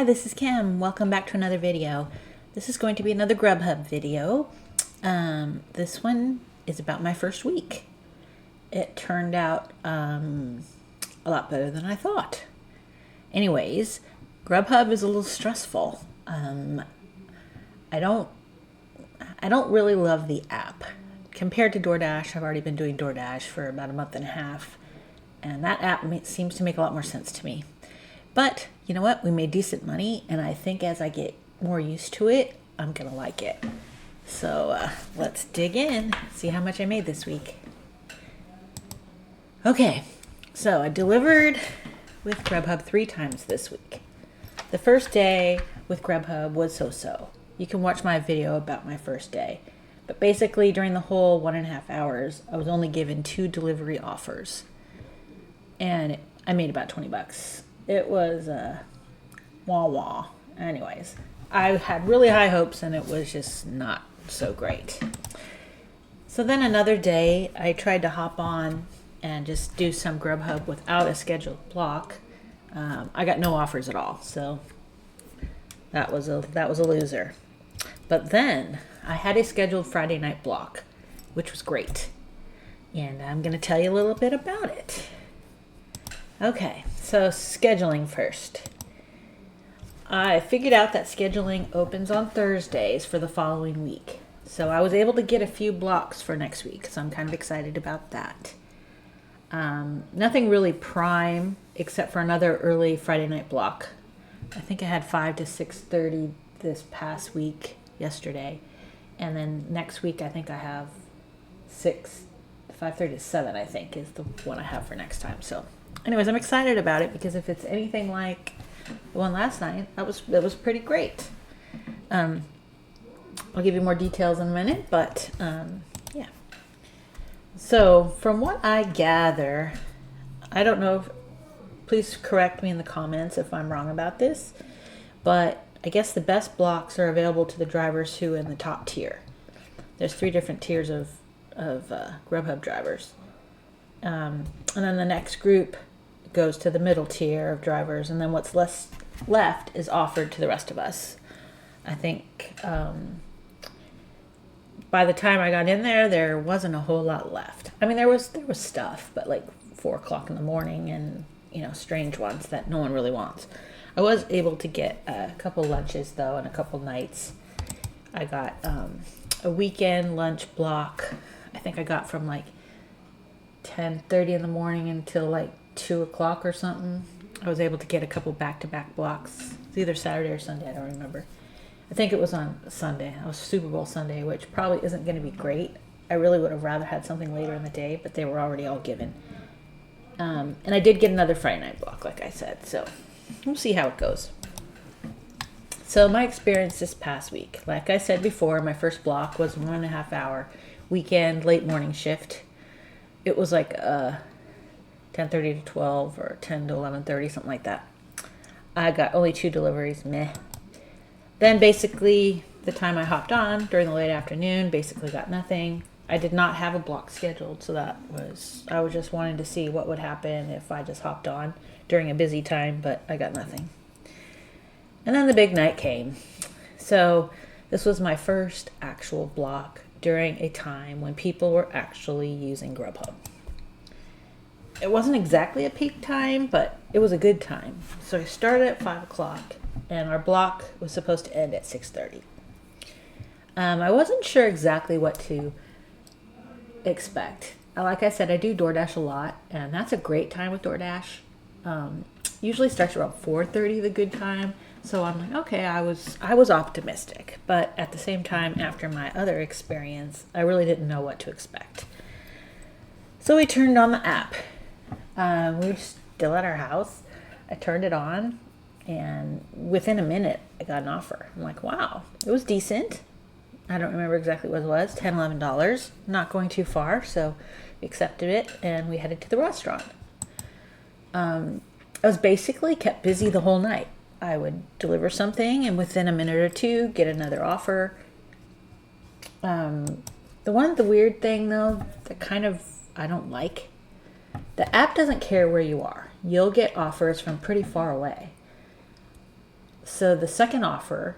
Hi, this is Kim. Welcome back to another video. This is going to be another Grubhub video. This one is about my first week. It turned out a lot better than I thought. Anyways, Grubhub is a little stressful. I don't really love the app. Compared to DoorDash, I've already been doing DoorDash for about a month and a half, and that app seems to make a lot more sense to me. But you know what? We made decent money, and I think as I get more used to it, I'm gonna like it. So let's dig in, see how much I made this week. Okay, so I delivered with Grubhub 3 times this week. The first day with Grubhub was so-so. You can watch my video about my first day. But basically, during the whole 1.5 hours, I was only given 2 delivery offers. And I made about 20 bucks. It was wah-wah. Anyways, I had really high hopes, and it was just not so great. So then another day, I tried to hop on and just do some Grubhub without a scheduled block. I got no offers at all, so that was a loser. But then I had a scheduled Friday night block, which was great. And I'm going to tell you a little bit about it. Okay, so scheduling first. I figured out that scheduling opens on Thursdays for the following week. So I was able to get a few blocks for next week, so I'm kind of excited about that. Nothing really prime except for another early Friday night block. I think I had 5 to 6:30 this past week, yesterday. And then next week I think I have 5:30 to 7, I think, is the one I have for next time. So anyways, I'm excited about it because if it's anything like the one last night, that was pretty great. I'll give you more details in a minute, but yeah. So from what I gather, I don't know, please correct me in the comments if I'm wrong about this, but I guess the best blocks are available to the drivers who are in the top tier. There's 3 different tiers of Grubhub drivers. And then the next group goes to the middle tier of drivers, and then what's left is offered to the rest of us. I think by the time I got in there wasn't a whole lot left. I mean, there was stuff, but like 4 o'clock in the morning and, strange ones that no one really wants. I was able to get a couple lunches, though, and a couple nights. I got a weekend lunch block. I think I got from like 10:30 in the morning until like 2 o'clock or something. I was able to get a couple back-to-back blocks. It's either Saturday or Sunday, I don't remember. I think it was on Sunday. It was Super Bowl Sunday, which probably isn't going to be great. I really would have rather had something later in the day, but they were already all given. And I did get another Friday night block, like I said, so we'll see how it goes. So my experience this past week, like I said before, my first block was 1.5 hour weekend late morning shift. It was like 10:30 to 12 or 10 to 11:30, something like that. I got only 2 deliveries, meh. Then basically the time I hopped on during the late afternoon, basically got nothing. I did not have a block scheduled, so I was just wanting to see what would happen if I just hopped on during a busy time, but I got nothing. And then the big night came. So this was my first actual block during a time when people were actually using Grubhub. It wasn't exactly a peak time, but it was a good time. So I started at 5 o'clock, and our block was supposed to end at 6:30. I wasn't sure exactly what to expect. Like I said, I do DoorDash a lot, and that's a great time with DoorDash. Usually starts around 4:30, the good time. So I'm like, okay, I was optimistic, but at the same time, after my other experience, I really didn't know what to expect. So we turned on the app. We were still at our house. I turned it on, and within a minute, I got an offer. I'm like, wow, it was decent. I don't remember exactly what it was, $10, $11. Not going too far, so we accepted it, and we headed to the restaurant. I was basically kept busy the whole night. I would deliver something, and within a minute or two, get another offer. The weird thing, though, that kind of I don't like, the app doesn't care where you are. You'll get offers from pretty far away. So the second offer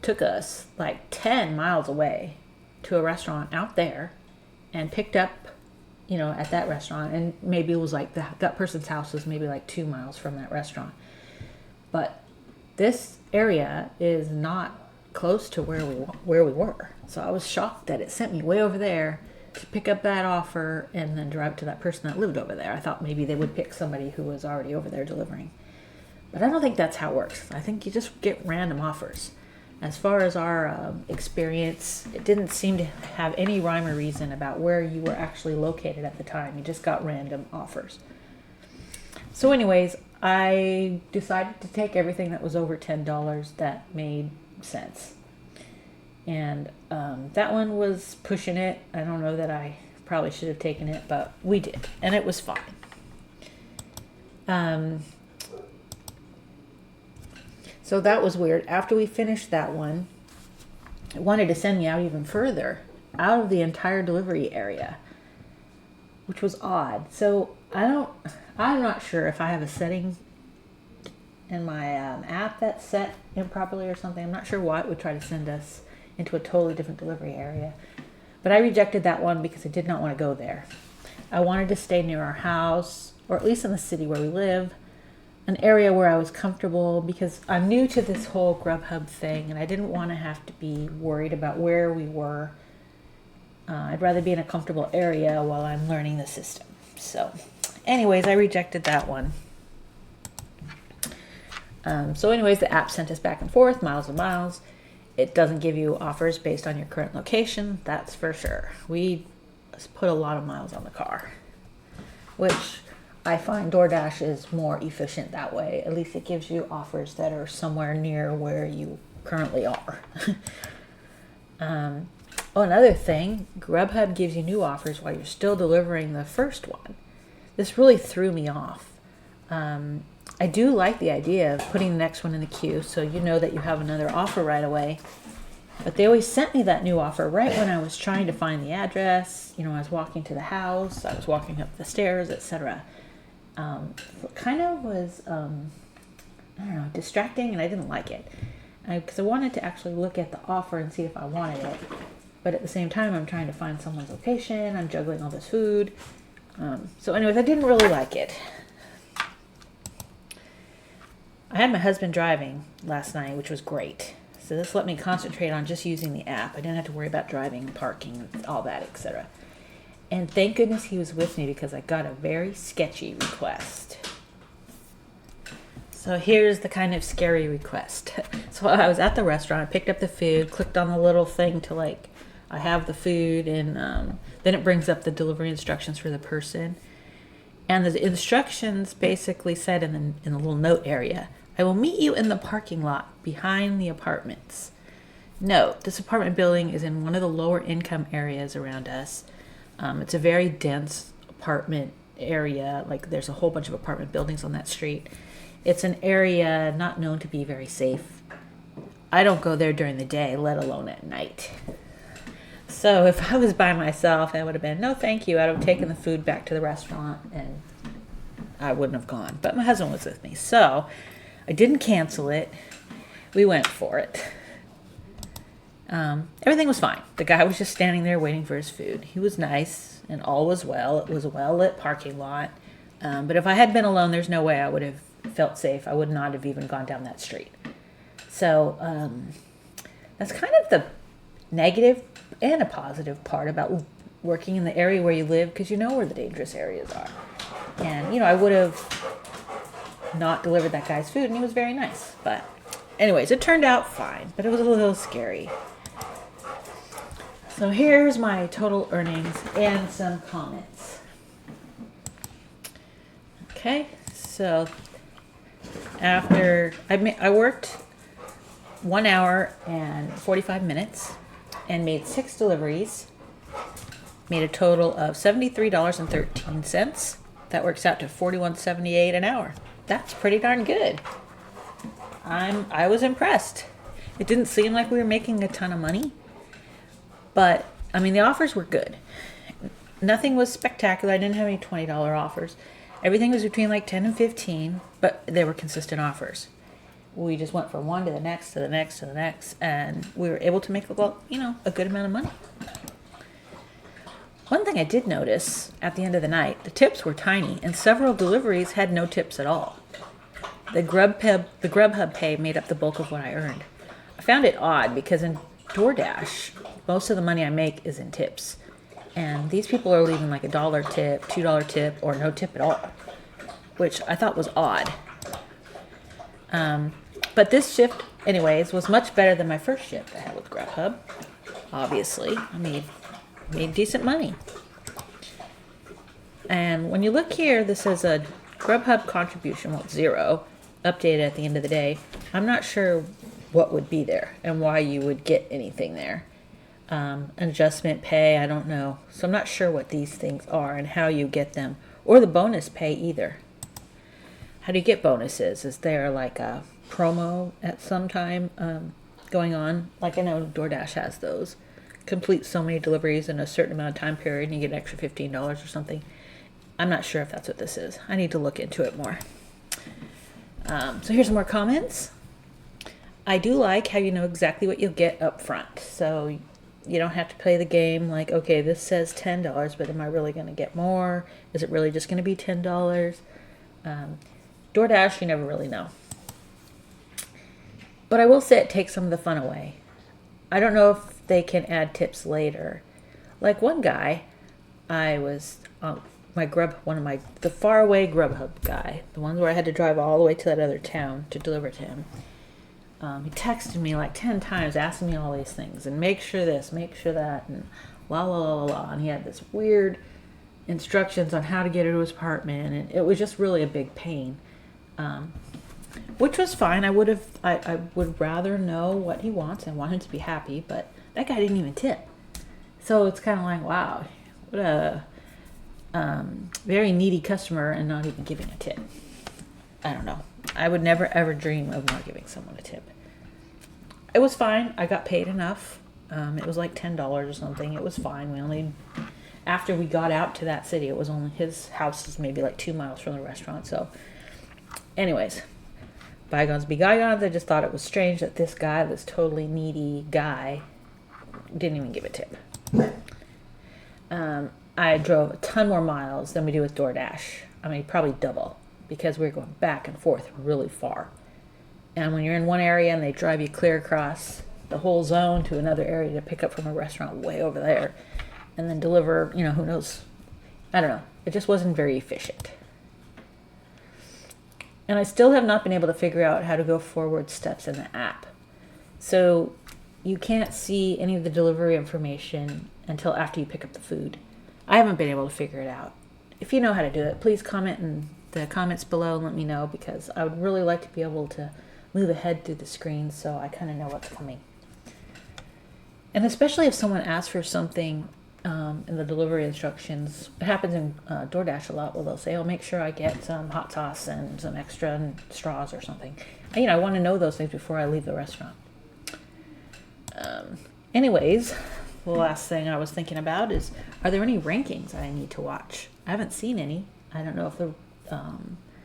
took us like 10 miles away to a restaurant out there and picked up, at that restaurant. And maybe it was like that person's house was maybe like 2 miles from that restaurant. But this area is not close to where we were. So I was shocked that it sent me way over there to pick up that offer and then drive to that person that lived over there. I thought maybe they would pick somebody who was already over there delivering. But I don't think that's how it works. I think you just get random offers. As far as our experience, it didn't seem to have any rhyme or reason about where you were actually located at the time. You just got random offers. So anyways, I decided to take everything that was over $10 that made sense. And that one was pushing it. I don't know that I probably should have taken it, but we did. And it was fine. So that was weird. After we finished that one, it wanted to send me out even further, out of the entire delivery area, which was odd. So I'm not sure if I have a setting in my app that's set improperly or something. I'm not sure why it would try to send us into a totally different delivery area. But I rejected that one because I did not want to go there. I wanted to stay near our house, or at least in the city where we live, an area where I was comfortable, because I'm new to this whole Grubhub thing and I didn't want to have to be worried about where we were. I'd rather be in a comfortable area while I'm learning the system. So anyways, I rejected that one. So anyways, the app sent us back and forth, miles and miles. It doesn't give you offers based on your current location, that's for sure. We put a lot of miles on the car, which I find DoorDash is more efficient that way. At least it gives you offers that are somewhere near where you currently are. Another thing, Grubhub gives you new offers while you're still delivering the first one. This really threw me off. I do like the idea of putting the next one in the queue so you know that you have another offer right away. But they always sent me that new offer right when I was trying to find the address. I was walking to the house, I was walking up the stairs, etc. Kind of was, distracting, and I didn't like it. Because I wanted to actually look at the offer and see if I wanted it. But at the same time, I'm trying to find someone's location. I'm juggling all this food. So anyways, I didn't really like it. I had my husband driving last night, which was great. So this let me concentrate on just using the app. I didn't have to worry about driving, parking, all that, etc. And thank goodness he was with me, because I got a very sketchy request. So here's the kind of scary request. So I was at the restaurant, I picked up the food, clicked on the little thing to I have the food, and then it brings up the delivery instructions for the person. And the instructions basically said in the little note area, I will meet you in the parking lot behind the apartments. Note, this apartment building is in one of the lower income areas around us. It's a very dense apartment area. There's a whole bunch of apartment buildings on that street. It's an area not known to be very safe. I don't go there during the day, let alone at night. So if I was by myself, I would have been, no thank you. I would have taken the food back to the restaurant and I wouldn't have gone. But my husband was with me. So I didn't cancel it. We went for it. Everything was fine. The guy was just standing there waiting for his food. He was nice and all was well. It was a well-lit parking lot. But if I had been alone, there's no way I would have felt safe. I would not have even gone down that street. So that's kind of the negative and a positive part about working in the area where you live, because you know where the dangerous areas are. And, I would have not delivered that guy's food, and he was very nice. But anyways, it turned out fine, but it was a little scary. So here's my total earnings and some comments. Okay, so after I worked 1 hour and 45 minutes and made 6 deliveries, made a total of $73.13. That works out to $41.78 an hour. That's pretty darn good. I was impressed. It didn't seem like we were making a ton of money, but the offers were good. Nothing was spectacular. I didn't have any $20 offers. Everything was between 10 and 15, but they were consistent offers. we just went from one to the next, to the next, to the next, and we were able to make, well, a good amount of money. One thing I did notice at the end of the night, the tips were tiny, and several deliveries had no tips at all. The Grubhub pay made up the bulk of what I earned. I found it odd because in DoorDash, most of the money I make is in tips. And these people are leaving like $1 tip, $2 tip, or no tip at all, which I thought was odd. But this shift, anyways, was much better than my first shift I had with Grubhub. Obviously, I made decent money. And when you look here, this says a Grubhub contribution, well, 0, updated at the end of the day. I'm not sure what would be there and why you would get anything there. Adjustment pay, I don't know. So I'm not sure what these things are and how you get them, or the bonus pay either. How do you get bonuses? Is there like a promo at some time going on? Like I know DoorDash has those. Complete so many deliveries in a certain amount of time period and you get an extra $15 or something. I'm not sure if that's what this is. I need to look into it more. So here's some more comments. I do like how you know exactly what you'll get up front. So you don't have to play the game like, okay, this says $10, but am I really going to get more? Is it really just going to be $10? DoorDash, you never really know. But I will say it takes some of the fun away. I don't know if they can add tips later. Like one guy, I was the faraway Grubhub guy, the ones where I had to drive all the way to that other town to deliver to him. He texted me like 10 times asking me all these things and make sure this, make sure that, and la la la la la. And he had this weird instructions on how to get into his apartment, and it was just really a big pain. Which was fine. I would rather know what he wants and want him to be happy, but that guy didn't even tip. So it's kind of like, wow, what a very needy customer and not even giving a tip. I don't know. I would never ever dream of not giving someone a tip. It was fine. I got paid enough. It was like $10 or something. It was fine. After we got out to that city, it was only, his house is maybe like 2 miles from the restaurant. So anyways, bygones be bygones. I just thought it was strange that this guy, this totally needy guy, didn't even give a tip. I drove a ton more miles than we do with DoorDash. I mean, probably double, because we're going back and forth really far. And when you're in one area and they drive you clear across the whole zone to another area to pick up from a restaurant way over there and then deliver, who knows. I don't know. It just wasn't very efficient. And I still have not been able to figure out how to go forward steps in the app. So you can't see any of the delivery information until after you pick up the food. I haven't been able to figure it out. If you know how to do it, please comment in the comments below and let me know, because I would really like to be able to move ahead through the screen so I kind of know what's coming. And especially if someone asks for something in the delivery instructions, it happens in DoorDash a lot where they'll say, oh, make sure I get some hot sauce and some extra straws or something. I want to know those things before I leave the restaurant. Anyways, the last thing I was thinking about is, are there any rankings I need to watch? I haven't seen any. I don't know if the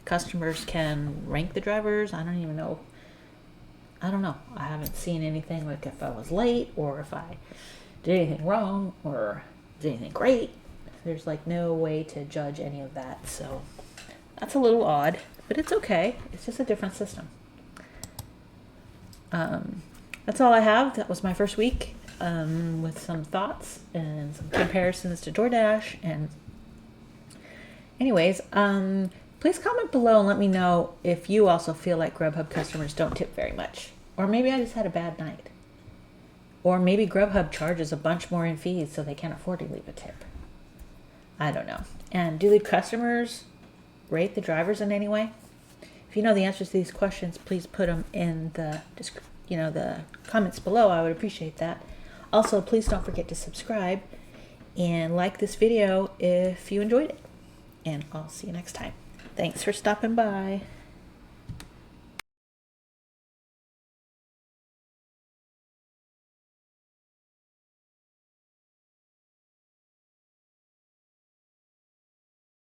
customers can rank the drivers. I don't even know. I don't know. I haven't seen anything like if I was late or if I did anything wrong or did anything great. There's like no way to judge any of that. So that's a little odd, but it's okay. It's just a different system. That's all I have. That was my first week with some thoughts and some comparisons to DoorDash. And anyways, please comment below and let me know if you also feel like Grubhub customers don't tip very much. Or maybe I just had a bad night. Or maybe Grubhub charges a bunch more in fees so they can't afford to leave a tip. I don't know. And do the customers rate the drivers in any way? If you know the answers to these questions, please put them in the comments below. I would appreciate that. Also, please don't forget to subscribe and like this video if you enjoyed it. And I'll see you next time. Thanks for stopping by.